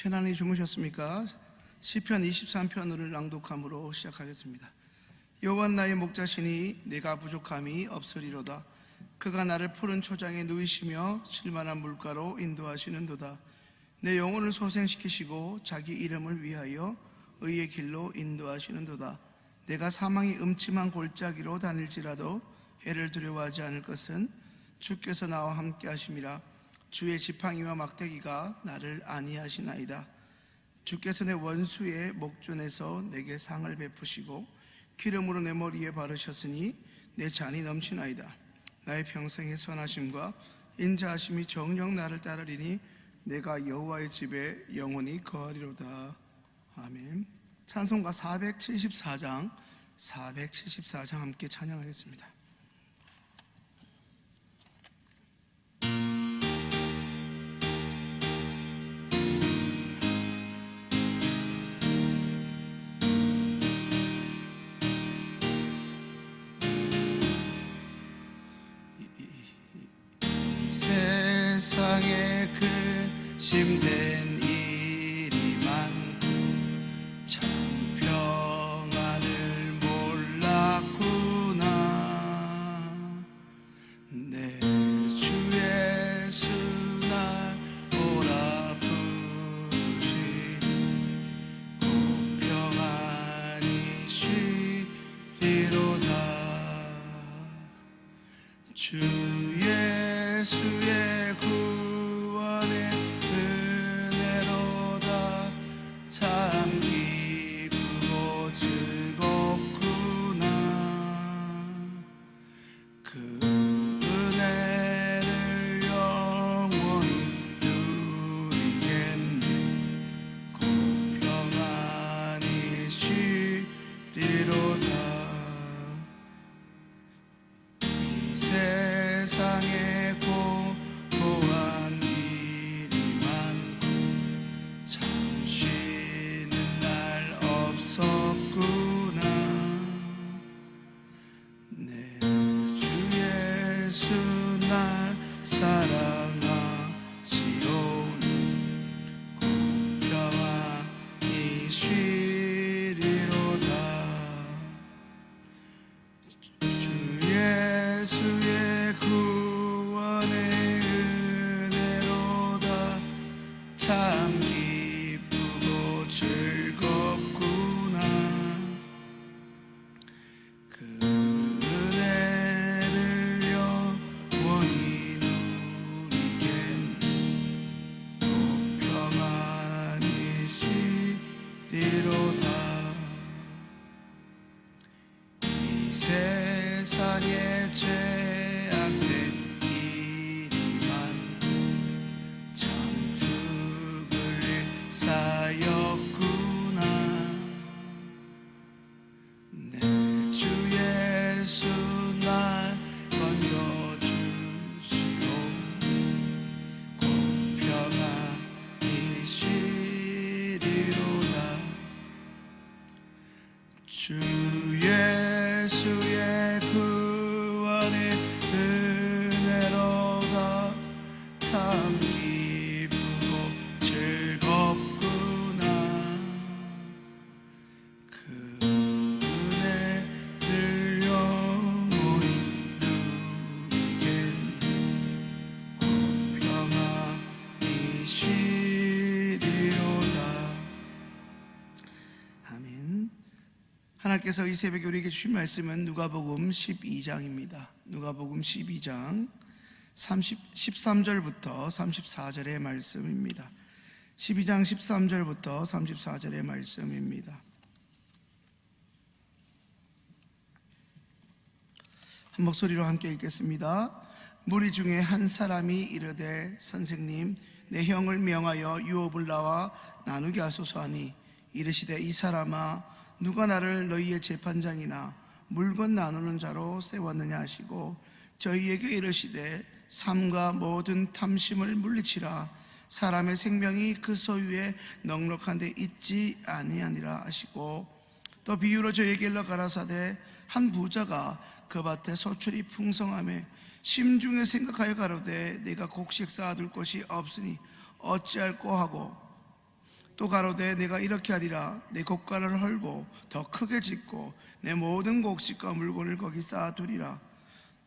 편안히 주무셨습니까? 시편 23편을 낭독함으로 시작하겠습니다. 여호와 나의 목자시니 내가 부족함이 없으리로다. 그가 나를 푸른 초장에 누이시며 쉴만한 물가로 인도하시는도다. 내 영혼을 소생시키시고 자기 이름을 위하여 의의 길로 인도하시는도다. 내가 사망의 음침한 골짜기로 다닐지라도 해를 두려워하지 않을 것은 주께서 나와 함께 하심이라. 주의 지팡이와 막대기가 나를 안위하시나이다. 주께서 내 원수의 목전에서 내게 상을 베푸시고 기름으로 내 머리에 바르셨으니 내 잔이 넘치나이다. 나의 평생의 선하심과 인자하심이 정녕 나를 따르리니 내가 여호와의 집에 영원히 거하리로다. 아멘. 찬송가 474장 함께 찬양하겠습니다. 세상에 근심된 일이 많고 참 평안을 몰랐구나. 내 주 예수 날 오라 부르시니 곧 평안히 쉬리로다. 주 예수의 구원의 은혜로다. 참 기쁘고 즐겁구나. 그 은혜를 영원히 누리겠네. 곧 평안히 쉬리로다. 이 세상에 고고한 일이 많고 참 쉬는 날 없었구나. 내 주 예수 날 사랑하시오니 곧 평안히 쉬리로다. 주 예수의 구원의 은혜로다. 참 기쁘고 즐겁구나. 그 은혜를 영원히 누리겠네. 곧 평안히 쉬리로다. 이 세상에 죄악된 일이 많고 참 죽을 일 쌓였구나. 내 주 예수 날 건져주시오니 곧 평안히 쉬리로다. 주 예수의 구원의 은혜로다. 참 기쁘고 즐겁구나. 그 은혜를 영원히 누리겠네. 곧 평안히 쉬리로다. 아멘. 하나님께서 이 새벽에 우리에게 주신 말씀은 누가복음 12장입니다. 누가복음 12장 13절부터 34절의 말씀입니다. 12장 13절부터 34절의 말씀입니다. 한 목소리로 함께 읽겠습니다. 무리 중에 한 사람이 이르되 선생님 내 형을 명하여 유업을 나와 나누게 하소서 하니 이르시되 이 사람아 누가 나를 너희의 재판장이나 물건 나누는 자로 세웠느냐 하시고 저희에게 이르시되 삶과 모든 탐심을 물리치라. 사람의 생명이 그 소유에 넉넉한 데 있지 아니하니라 하시고 또 비유로 저희에게 일러 가라사대 한 부자가 그 밭에 소출이 풍성하며 심중에 생각하여 가로되 내가 곡식 쌓아둘 곳이 없으니 어찌할꼬 하고 또 가로되 내가 이렇게 하리라. 내 곡간을 헐고 더 크게 짓고 내 모든 곡식과 물건을 거기 쌓아두리라.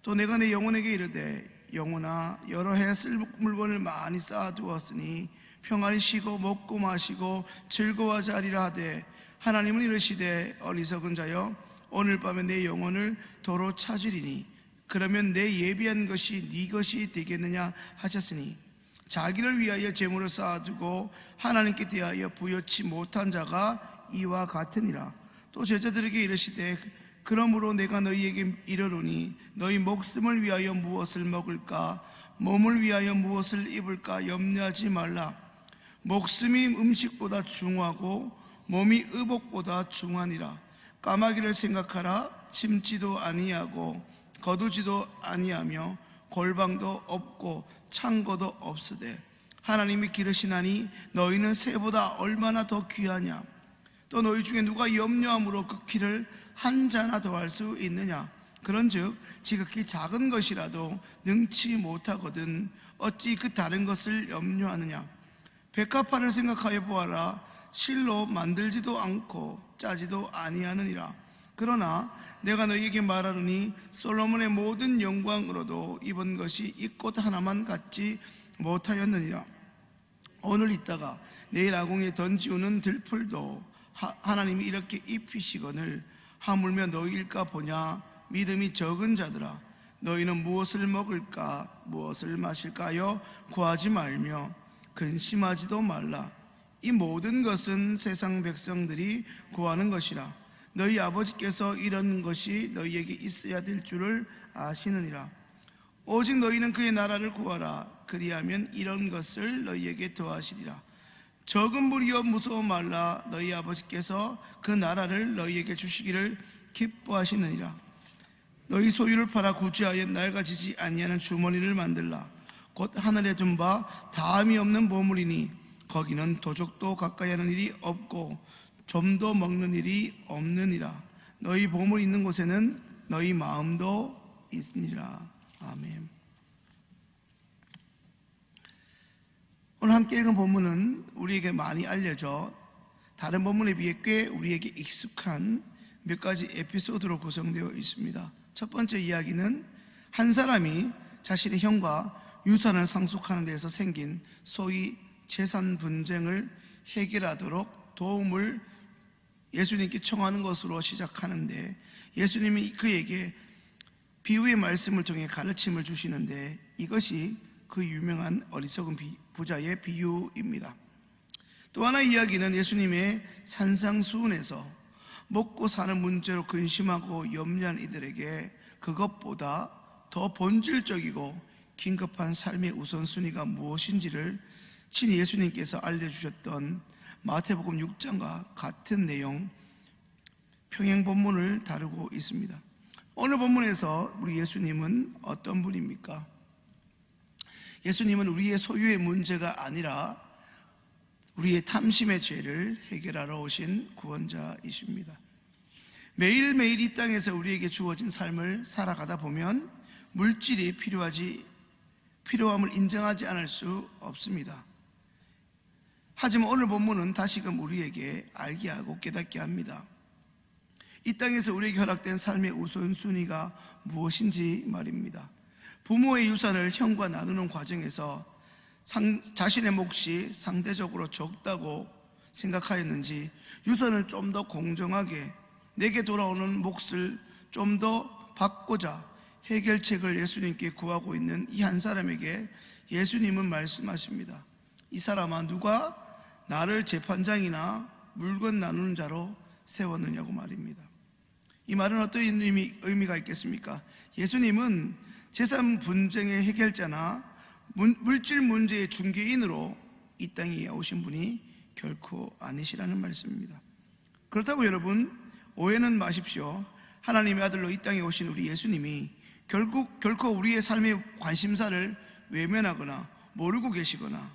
또 내가 내 영혼에게 이르되 영혼아 여러 해 쓸 물건을 많이 쌓아두었으니 평안히 쉬고 먹고 마시고 즐거워하자 하리라 하되 하나님은 이르시되 어리석은 자여 오늘 밤에 내 영혼을 도로 찾으리니 그러면 내 예비한 것이 네 것이 되겠느냐 하셨으니 자기를 위하여 재물을 쌓아두고 하나님께 대하여 부여치 못한 자가 이와 같으니라. 또 제자들에게 이르시되 그러므로 내가 너희에게 이르노니 너희 목숨을 위하여 무엇을 먹을까 몸을 위하여 무엇을 입을까 염려하지 말라. 목숨이 음식보다 중하고 몸이 의복보다 중하니라. 까마귀를 생각하라. 심지도 아니하고 거두지도 아니하며 골방도 없고 창고도 없으되 하나님이 기르시나니 너희는 새보다 얼마나 더 귀하냐. 또 너희 중에 누가 염려함으로 그 키를 한 자나 더할 수 있느냐. 그런즉 지극히 작은 것이라도 능치 못하거든 어찌 그 다른 것을 염려하느냐. 백합화를 생각하여 보아라. 실로 만들지도 않고 짜지도 아니하느니라. 그러나 내가 너희에게 말하노니 솔로몬의 모든 영광으로도 입은 것이 이 꽃 하나만 갖지 못하였느니라. 오늘 있다가 내일 아궁이에 던지우는 들풀도 하나님이 이렇게 입히시거늘 하물며 너희일까 보냐. 믿음이 적은 자들아 너희는 무엇을 먹을까 무엇을 마실까요 구하지 말며 근심하지도 말라. 이 모든 것은 세상 백성들이 구하는 것이라. 너희 아버지께서 이런 것이 너희에게 있어야 될 줄을 아시느니라. 오직 너희는 그의 나라를 구하라. 그리하면 이런 것을 너희에게 더하시리라. 적은 무리여 무서워 말라. 너희 아버지께서 그 나라를 너희에게 주시기를 기뻐하시느니라. 너희 소유를 팔아 구제하여 낡아지지 아니하는 주머니를 만들라. 곧 하늘에 둔 바 다함이 없는 보물이니 거기는 도적도 가까이 하는 일이 없고 좀도 먹는 일이 없느니라. 너희 보물이 있는 곳에는 너희 마음도 있으니라. 아멘. 오늘 함께 읽은 본문은 우리에게 많이 알려져 다른 본문에 비해 꽤 우리에게 익숙한 몇 가지 에피소드로 구성되어 있습니다. 첫 번째 이야기는 한 사람이 자신의 형과 유산을 상속하는 데서 생긴 소위 재산 분쟁을 해결하도록 도움을 예수님께 청하는 것으로 시작하는데 예수님이 그에게 비유의 말씀을 통해 가르침을 주시는데 이것이 그 유명한 어리석은 부자의 비유입니다. 또 하나의 이야기는 예수님의 산상수훈에서 먹고 사는 문제로 근심하고 염려한 이들에게 그것보다 더 본질적이고 긴급한 삶의 우선순위가 무엇인지를 친히 예수님께서 알려주셨던 마태복음 6장과 같은 내용 평행 본문을 다루고 있습니다. 오늘 본문에서 우리 예수님은 어떤 분입니까? 예수님은 우리의 소유의 문제가 아니라 우리의 탐심의 죄를 해결하러 오신 구원자이십니다. 매일매일 이 땅에서 우리에게 주어진 삶을 살아가다 보면 물질이 필요함을 인정하지 않을 수 없습니다. 하지만 오늘 본문은 다시금 우리에게 알게 하고 깨닫게 합니다. 이 땅에서 우리에게 허락된 삶의 우선순위가 무엇인지 말입니다. 부모의 유산을 형과 나누는 과정에서 자신의 몫이 상대적으로 적다고 생각하였는지 유산을 좀 더 공정하게 내게 돌아오는 몫을 좀 더 받고자 해결책을 예수님께 구하고 있는 이 한 사람에게 예수님은 말씀하십니다. 이 사람아, 누가 나를 재판장이나 물건 나누는 자로 세웠느냐고 말입니다. 이 말은 어떤 의미가 있겠습니까? 예수님은 재산 분쟁의 해결자나 물질 문제의 중개인으로 이 땅에 오신 분이 결코 아니시라는 말씀입니다. 그렇다고 여러분 오해는 마십시오. 하나님의 아들로 이 땅에 오신 우리 예수님이 결코 우리의 삶의 관심사를 외면하거나 모르고 계시거나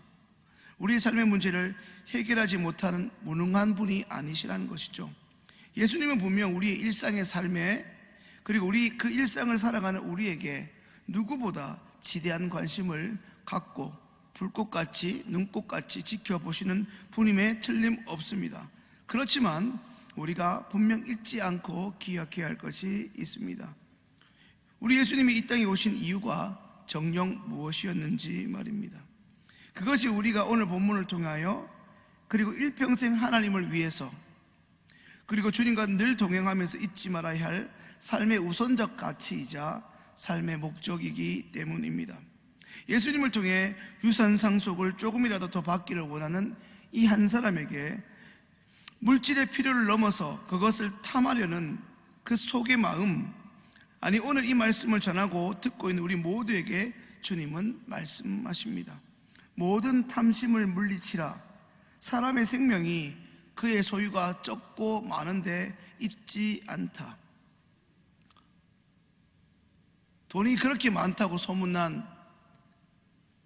우리의 삶의 문제를 해결하지 못하는 무능한 분이 아니시라는 것이죠. 예수님은 분명 우리의 일상의 삶에 그리고 우리 그 일상을 살아가는 우리에게 누구보다 지대한 관심을 갖고 불꽃같이 눈꽃같이 지켜보시는 분임에 틀림없습니다. 그렇지만 우리가 분명 잊지 않고 기억해야 할 것이 있습니다. 우리 예수님이 이 땅에 오신 이유가 정녕 무엇이었는지 말입니다. 그것이 우리가 오늘 본문을 통하여 그리고 일평생 하나님을 위해서 그리고 주님과 늘 동행하면서 잊지 말아야 할 삶의 우선적 가치이자 삶의 목적이기 때문입니다. 예수님을 통해 유산 상속을 조금이라도 더 받기를 원하는 이 한 사람에게 물질의 필요를 넘어서 그것을 탐하려는 그 속의 마음, 아니 오늘 이 말씀을 전하고 듣고 있는 우리 모두에게 주님은 말씀하십니다. 모든 탐심을 물리치라. 사람의 생명이 그의 소유가 적고 많은데 있지 않다. 돈이 그렇게 많다고 소문난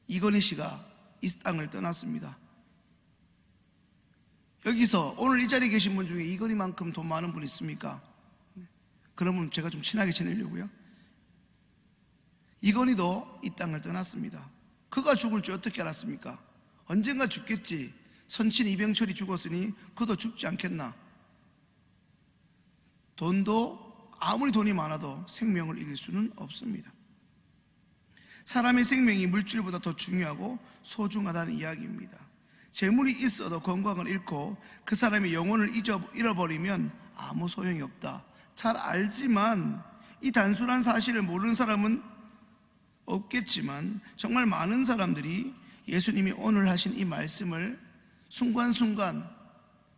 이건희 씨가 이 땅을 떠났습니다. 여기서 오늘 이 자리에 계신 분 중에 이건희만큼 돈 많은 분 있습니까? 그러면 제가 좀 친하게 지내려고요. 이건희도 이 땅을 떠났습니다. 그가 죽을 줄 어떻게 알았습니까? 언젠가 죽겠지. 선친 이병철이 죽었으니 그도 죽지 않겠나. 돈도 아무리 돈이 많아도 생명을 이길 수는 없습니다. 사람의 생명이 물질보다 더 중요하고 소중하다는 이야기입니다. 재물이 있어도 건강을 잃고 그 사람의 영혼을 잃어버리면 아무 소용이 없다. 잘 알지만 이 단순한 사실을 모르는 사람은 없겠지만 정말 많은 사람들이 예수님이 오늘 하신 이 말씀을 순간순간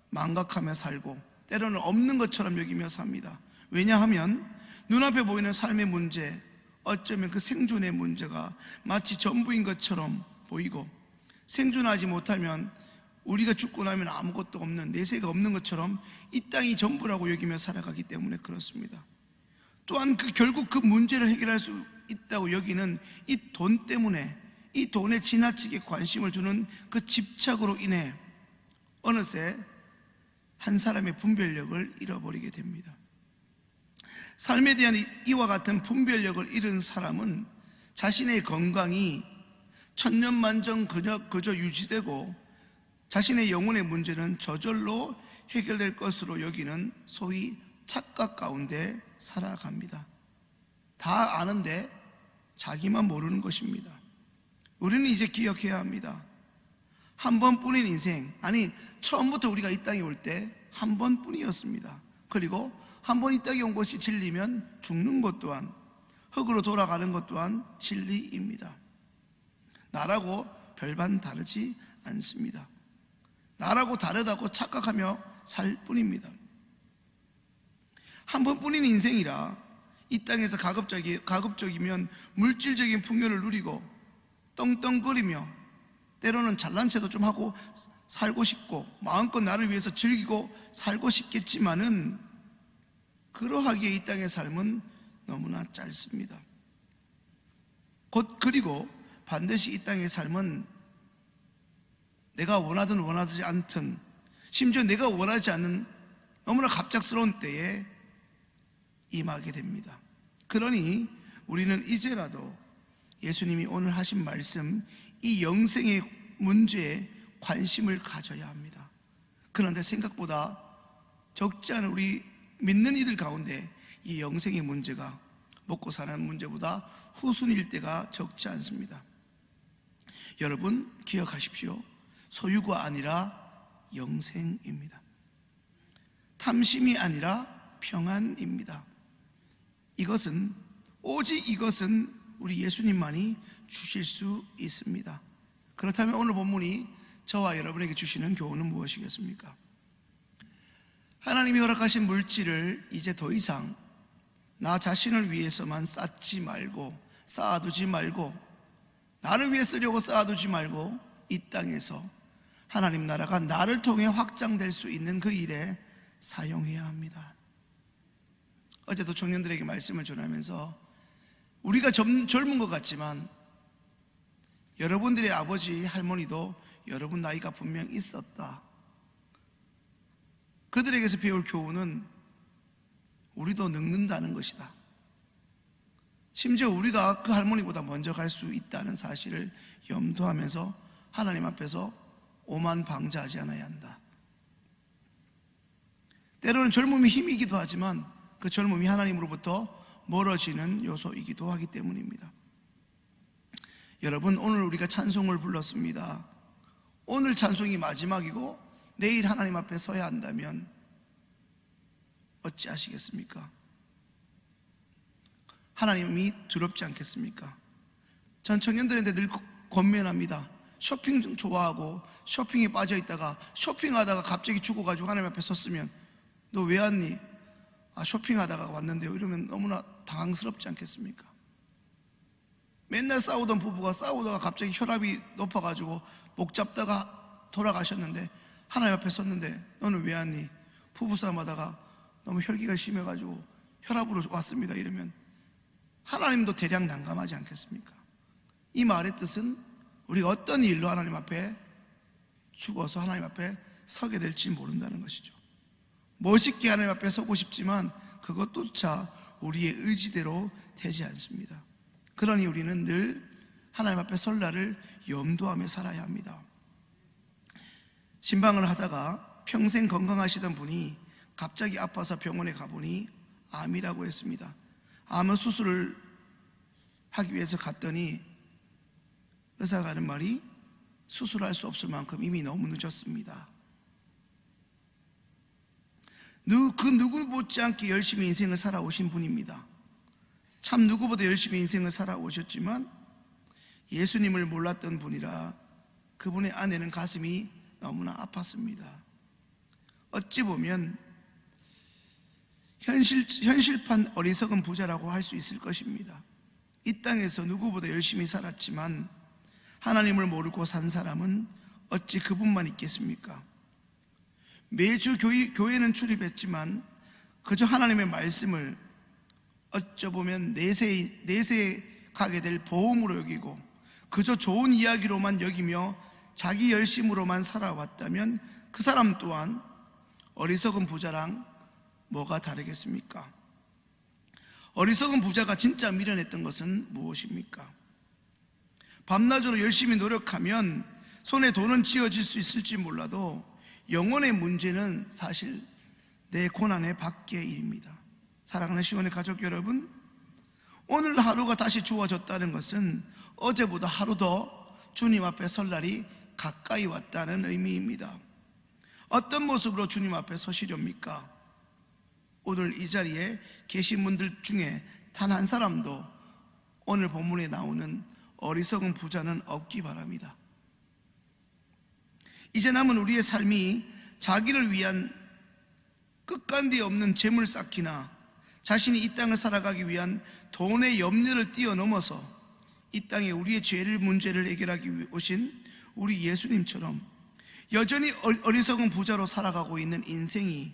망각하며 살고 때로는 없는 것처럼 여기며 삽니다. 왜냐하면 눈앞에 보이는 삶의 문제, 어쩌면 그 생존의 문제가 마치 전부인 것처럼 보이고 생존하지 못하면 우리가 죽고 나면 아무것도 없는, 내세가 없는 것처럼 이 땅이 전부라고 여기며 살아가기 때문에 그렇습니다. 또한 결국 그 문제를 해결할 수 있다고 여기는 이 돈 때문에, 이 돈에 지나치게 관심을 두는 그 집착으로 인해 어느새 한 사람의 분별력을 잃어버리게 됩니다. 삶에 대한 이와 같은 분별력을 잃은 사람은 자신의 건강이 천년만년 그저 유지되고 자신의 영혼의 문제는 저절로 해결될 것으로 여기는 소위 착각 가운데 살아갑니다. 다 아는데 자기만 모르는 것입니다. 우리는 이제 기억해야 합니다. 한 번뿐인 인생, 아니 처음부터 우리가 이 땅에 올 때 한 번뿐이었습니다. 그리고 한 번 이 땅에 온 것이 진리면 죽는 것 또한, 흙으로 돌아가는 것 또한 진리입니다. 나라고 별반 다르지 않습니다. 나라고 다르다고 착각하며 살 뿐입니다. 한 번뿐인 인생이라 이 땅에서 가급적이면 물질적인 풍요를 누리고 떵떵거리며 때로는 잘난 체도 좀 하고 살고 싶고 마음껏 나를 위해서 즐기고 살고 싶겠지만은 그러하기에 이 땅의 삶은 너무나 짧습니다. 그리고 반드시 이 땅의 삶은 내가 원하든 원하지 않든 심지어 내가 원하지 않는 너무나 갑작스러운 때에 임하게 됩니다. 그러니 우리는 이제라도 예수님이 오늘 하신 말씀, 이 영생의 문제에 관심을 가져야 합니다. 그런데 생각보다 적지 않은 우리 믿는 이들 가운데 이 영생의 문제가 먹고 사는 문제보다 후순위일 때가 적지 않습니다. 여러분 기억하십시오. 소유가 아니라 영생입니다. 탐심이 아니라 평안입니다. 오직 이것은 우리 예수님만이 주실 수 있습니다. 그렇다면 오늘 본문이 저와 여러분에게 주시는 교훈은 무엇이겠습니까? 하나님이 허락하신 물질을 이제 더 이상 나 자신을 위해서만 쌓지 말고, 쌓아두지 말고, 나를 위해 쓰려고 쌓아두지 말고 이 땅에서 하나님 나라가 나를 통해 확장될 수 있는 그 일에 사용해야 합니다. 어제도 청년들에게 말씀을 전하면서 우리가 젊은 것 같지만 여러분들의 아버지, 할머니도 여러분 나이가 분명 있었다. 그들에게서 배울 교훈은 우리도 늙는다는 것이다. 심지어 우리가 그 할머니보다 먼저 갈 수 있다는 사실을 염두하면서 하나님 앞에서 오만방자하지 않아야 한다. 때로는 젊음이 힘이기도 하지만 그 젊음이 하나님으로부터 멀어지는 요소이기도 하기 때문입니다. 여러분, 오늘 우리가 찬송을 불렀습니다. 오늘 찬송이 마지막이고 내일 하나님 앞에 서야 한다면 어찌하시겠습니까? 하나님이 두렵지 않겠습니까? 전 청년들한테 늘 권면합니다. 쇼핑 좀 좋아하고 쇼핑에 빠져있다가 쇼핑하다가 갑자기 죽어가지고 하나님 앞에 섰으면 너 왜 왔니? 쇼핑하다가 왔는데요. 이러면 너무나 당황스럽지 않겠습니까? 맨날 싸우던 부부가 싸우다가 갑자기 혈압이 높아가지고 목 잡다가 돌아가셨는데 하나님 앞에 섰는데 너는 왜 왔니? 부부싸움 하다가 너무 혈기가 심해가지고 혈압으로 왔습니다. 이러면 하나님도 대략 난감하지 않겠습니까? 이 말의 뜻은 우리가 어떤 일로 하나님 앞에 죽어서 하나님 앞에 서게 될지 모른다는 것이죠. 멋있게 하나님 앞에 서고 싶지만 그것조차 우리의 의지대로 되지 않습니다. 그러니 우리는 늘 하나님 앞에 설 날을 염두하며 살아야 합니다. 신방을 하다가 평생 건강하시던 분이 갑자기 아파서 병원에 가보니 암이라고 했습니다. 암 수술을 하기 위해서 갔더니 의사가 하는 말이 수술할 수 없을 만큼 이미 너무 늦었습니다. 그 누구 못지않게 열심히 인생을 살아오신 분입니다. 참 누구보다 열심히 인생을 살아오셨지만 예수님을 몰랐던 분이라 그분의 아내는 가슴이 너무나 아팠습니다. 어찌 보면 현실판 어리석은 부자라고 할 수 있을 것입니다. 이 땅에서 누구보다 열심히 살았지만 하나님을 모르고 산 사람은 어찌 그분만 있겠습니까? 매주 교회는 출입했지만 그저 하나님의 말씀을 어쩌보면 내세 가게 될 보험으로 여기고 그저 좋은 이야기로만 여기며 자기 열심으로만 살아왔다면 그 사람 또한 어리석은 부자랑 뭐가 다르겠습니까? 어리석은 부자가 진짜 미련했던 것은 무엇입니까? 밤낮으로 열심히 노력하면 손에 돈은 쥐어질 수 있을지 몰라도 영혼의 문제는 사실 내 고난의 밖의 일입니다. 사랑하는 시온의 가족 여러분, 오늘 하루가 다시 주어졌다는 것은 어제보다 하루 더 주님 앞에 설 날이 가까이 왔다는 의미입니다. 어떤 모습으로 주님 앞에 서시렵니까? 오늘 이 자리에 계신 분들 중에 단 한 사람도 오늘 본문에 나오는 어리석은 부자는 없기 바랍니다. 이제 남은 우리의 삶이 자기를 위한 끝간디 없는 재물 쌓기나 자신이 이 땅을 살아가기 위한 돈의 염려를 뛰어넘어서 이 땅에 우리의 죄를 문제를 해결하기 위해 오신 우리 예수님처럼 여전히 어리석은 부자로 살아가고 있는 인생이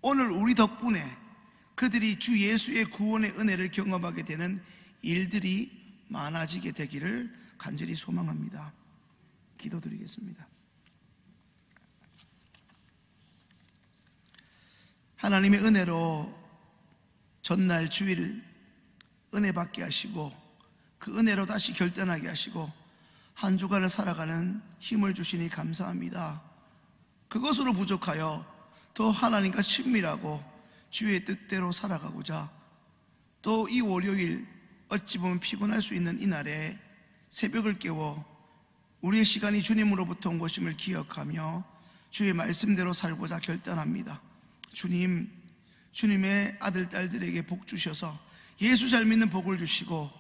오늘 우리 덕분에 그들이 주 예수의 구원의 은혜를 경험하게 되는 일들이 많아지게 되기를 간절히 소망합니다. 기도드리겠습니다. 하나님의 은혜로 전날 주일 은혜 받게 하시고 그 은혜로 다시 결단하게 하시고 한 주간을 살아가는 힘을 주시니 감사합니다. 그것으로 부족하여 더 하나님과 친밀하고 주의 뜻대로 살아가고자 또 이 월요일 어찌 보면 피곤할 수 있는 이날에 새벽을 깨워 우리의 시간이 주님으로부터 온 것임을 기억하며 주의 말씀대로 살고자 결단합니다. 주님, 주님의 아들, 딸들에게 복 주셔서 예수 잘 믿는 복을 주시고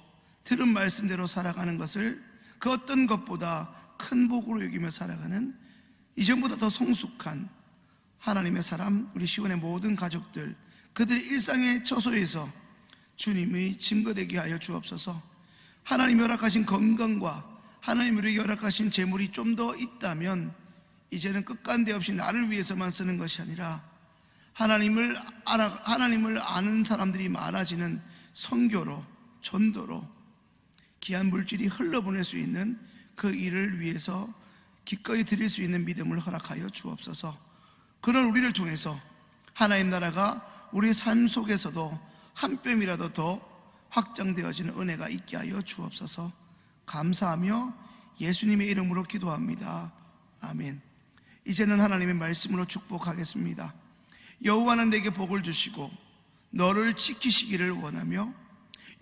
들은 말씀대로 살아가는 것을 그 어떤 것보다 큰 복으로 여기며 살아가는 이전보다 더 성숙한 하나님의 사람, 우리 시온의 모든 가족들, 그들의 일상의 처소에서 주님의 증거되게 하여 주옵소서. 하나님이 허락하신 건강과 하나님이 우리에게 허락하신 재물이 좀 더 있다면 이제는 끝간데 없이 나를 위해서만 쓰는 것이 아니라 하나님을 아는 사람들이 많아지는 선교로, 전도로 귀한 물질이 흘러보낼 수 있는 그 일을 위해서 기꺼이 드릴 수 있는 믿음을 허락하여 주옵소서. 그런 우리를 통해서 하나님 나라가 우리 삶 속에서도 한 뼘이라도 더 확장되어지는 은혜가 있게 하여 주옵소서. 감사하며 예수님의 이름으로 기도합니다. 아멘. 이제는 하나님의 말씀으로 축복하겠습니다. 여호와는 내게 복을 주시고 너를 지키시기를 원하며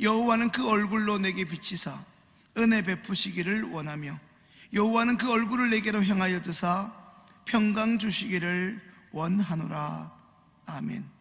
여호와는 그 얼굴로 내게 비치사 은혜 베푸시기를 원하며 여호와는 그 얼굴을 내게로 향하여 드사 평강 주시기를 원하노라. 아멘.